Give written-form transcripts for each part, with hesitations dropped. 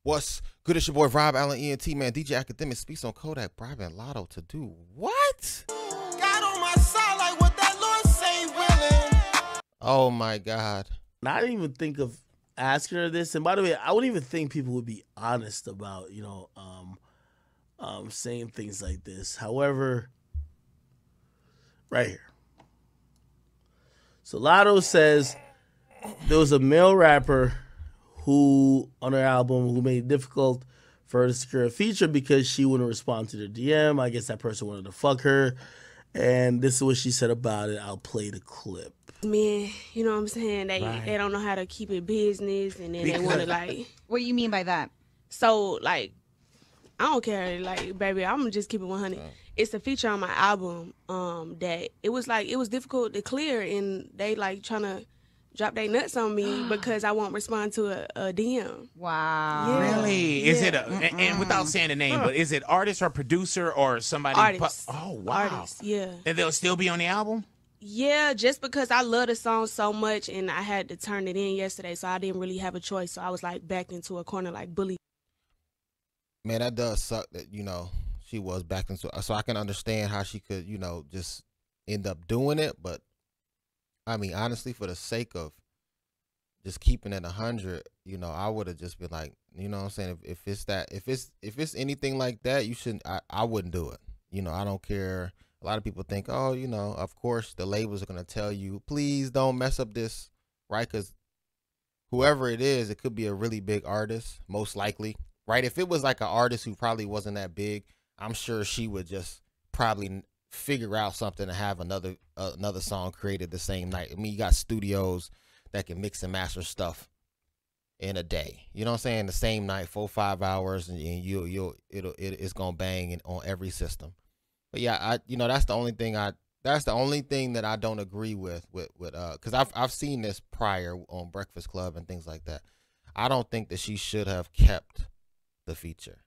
What's good? It's your boy Rob Allen, ENT man. DJ Akademiks speaks on Kodak Bribing Latto to do what? Got on my side like what that Lord say willing. Oh my God. I didn't even think of asking her this. And by the way, I wouldn't even think people would be honest about, saying things like this. However, right here. So Latto says there was a male rapper who, on her album, who made it difficult for her to secure a feature because she wouldn't respond to the DM. I guess that person wanted to fuck her. And this is what she said about it. I'll play the clip. Men, you know what I'm saying? They don't know how to keep it business, and then they want to like. What do you mean by that? So like, I don't care. Like, baby, I'm gonna just keep it 100. It's a feature on my album that it was difficult to clear, and they like trying to drop their nuts on me because I won't respond to a DM. Wow. Yeah. Really? Is it and without saying the name, but is it artist or producer or somebody? Artist. Oh, wow. Artist, yeah. And they'll still be on the album? Yeah, just because I love the song so much and I had to turn it in yesterday, so I didn't really have a choice. So I was like backed into a corner like bully. Man, that does suck that, she was back into it. So I can understand how she could, just end up doing it. But I mean, honestly, for the sake of just keeping it 100, I would have just been like, you know what I'm saying? If it's anything like that, you shouldn't, I wouldn't do it. I don't care. A lot of people think, oh, of course the labels are going to tell you, please don't mess up this, right? Because whoever it is, it could be a really big artist, most likely, right? If it was like an artist who probably wasn't that big, I'm sure she would just probably figure out something to have another song created the same night. I mean, you got studios that can mix and master stuff in a day. You know what I'm saying? The same night, 4-5 hours, and it's gonna bang on every system. But yeah, that's the only thing that I don't agree with because I've seen this prior on Breakfast Club and things like that. I don't think that she should have kept the feature.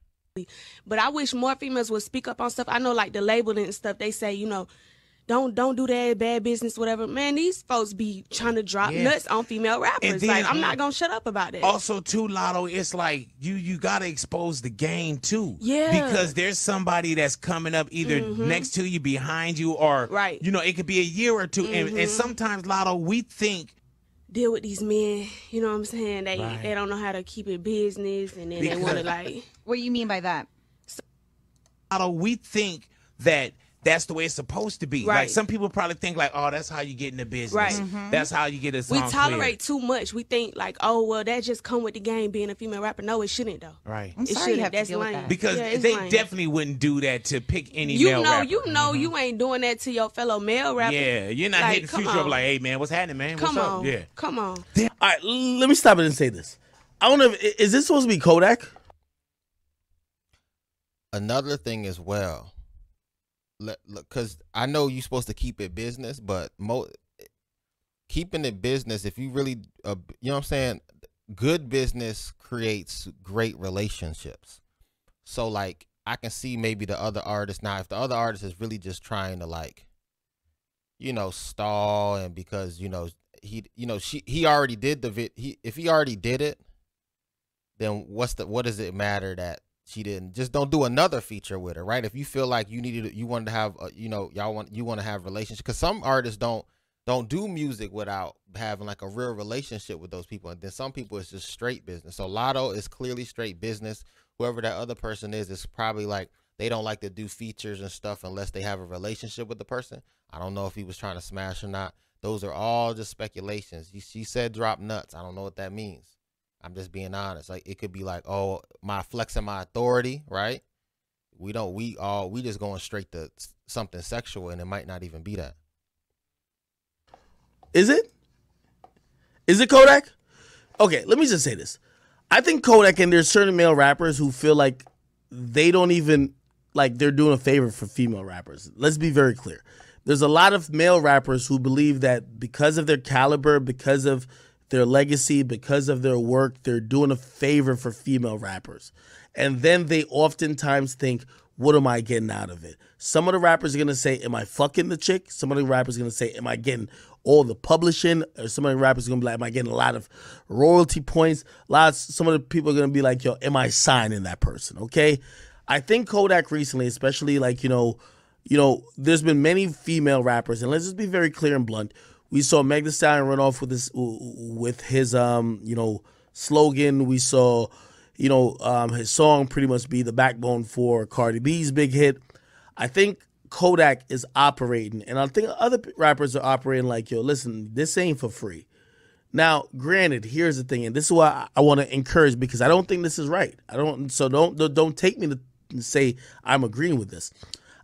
But I wish more females would speak up on stuff. I know like the label and stuff, they say, don't do that, bad business, whatever. Man, these folks be trying to drop nuts on female rappers. Then, like, I'm not gonna shut up about it. Also, too, Latto, it's like you gotta expose the game too. Yeah. Because there's somebody that's coming up either next to you, behind you, or it could be a year or two. And sometimes, Latto, we think deal with these men, you know what I'm saying? They don't know how to keep it business, and then they want to like. What do you mean by that? Latto, we think that that's the way it's supposed to be. Right. Like some people probably think like, oh, that's how you get in the business. Right. That's how you get a song We tolerate cleared. too much. We think like, oh, well, that just come with the game being a female rapper. No, it shouldn't though. Right. I'm sorry you have to That's deal with lame. that. Because Yeah, it's they lame. definitely wouldn't do that to pick any male rapper. You ain't doing that to your fellow male rapper. Yeah, you're not Like, hitting come future up on. like, hey man, what's happening, man? Come What's on. up? Yeah. Come on. All right, let me stop it and say this. I don't know, is this supposed to be Kodak? Another thing as well, because I know you're supposed to keep it business, but keeping it business, if you really, you know what I'm saying, good business creates great relationships. So like, I can see maybe the other artist now, if the other artist is really just trying to like, stall, and because he already did the if he already did it, then what does it matter that she didn't? Just don't do another feature with her, right? If you feel like you wanted to have you want to have relationships, because some artists don't do music without having like a real relationship with those people, and then some people it's just straight business. So Latto is clearly straight business. Whoever that other person is probably like they don't like to do features and stuff unless they have a relationship with the person. I don't know if he was trying to smash or not. Those are all just speculations. She said drop nuts. I don't know what that means. I'm just being honest. Like, it could be like, oh, my flexing my authority, right? We just going straight to something sexual, and it might not even be that. Is it? Is it Kodak? Okay, let me just say this. I think Kodak, and there's certain male rappers who feel like they don't even, like they're doing a favor for female rappers. Let's be very clear. There's a lot of male rappers who believe that because of their caliber, because of their legacy, because of their work, they're doing a favor for female rappers. And then they oftentimes think, what am I getting out of it? Some of the rappers are going to say, am I fucking the chick? Some of the rappers are going to say, am I getting all the publishing. Or some of the rappers are gonna be like, am I getting a lot of royalty points? Some of the people are gonna be like, yo, am I signing that person? Okay. I think Kodak recently, especially like, there's been many female rappers, and let's just be very clear and blunt. We saw Meg Thee Stallion run off with his slogan. We saw, his song pretty much be the backbone for Cardi B's big hit. I think Kodak is operating, and I think other rappers are operating like, yo, listen, this ain't for free. Now, granted, here's the thing, and this is why I want to encourage, because I don't think this is right. Don't take me to say I'm agreeing with this.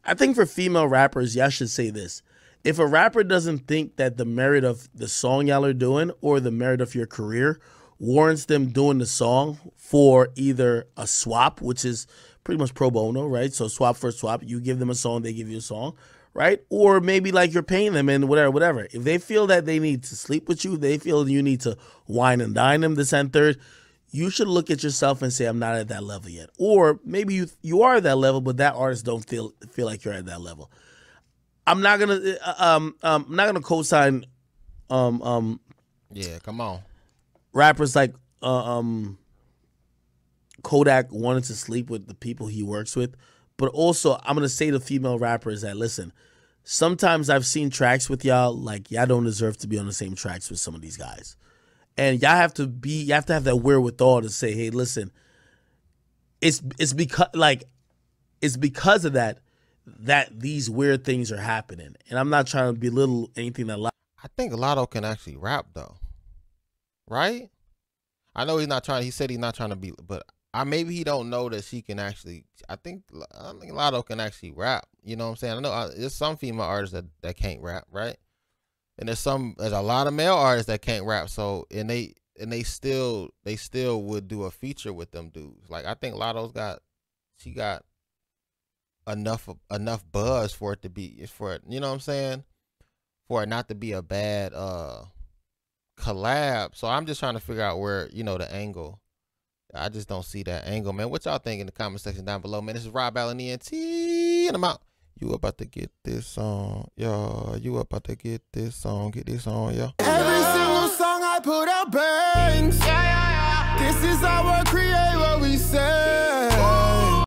I think for female rappers, y'all should say this. If a rapper doesn't think that the merit of the song y'all are doing or the merit of your career warrants them doing the song for either a swap, which is pretty much pro bono, right? So swap for swap, you give them a song, they give you a song, right? Or maybe like you're paying them and whatever. If they feel that they need to sleep with you, they feel you need to wine and dine them, this and third, you should look at yourself and say, I'm not at that level yet. Or maybe you are at that level, but that artist don't feel like you're at that level. I'm not gonna co-sign yeah, come on. Rappers like Kodak wanted to sleep with the people he works with. But also, I'm going to say to female rappers that, listen, sometimes I've seen tracks with y'all, like, y'all don't deserve to be on the same tracks with some of these guys. And you have to have that wherewithal to say, hey, listen, it's because of that these weird things are happening. And I'm not trying to belittle anything that I think Latto can actually rap though. Right? I know he said he's not trying to be, but maybe he don't know that she can actually. I think Latto can actually rap. You know what I'm saying? I know there's some female artists that can't rap, right? And there's a lot of male artists that can't rap. So they still would do a feature with them dudes. Like I think Latto's got enough buzz for it, you know what I'm saying? For it not to be a bad collab. So I'm just trying to figure out where, the angle. I just don't see that angle, man. What y'all think in the comment section down below, man? This is Rob Allen ENT, and I'm out. You about to get this song, y'all. You about to get this song, y'all. Every single song I put out bangs. This is how I create what we say.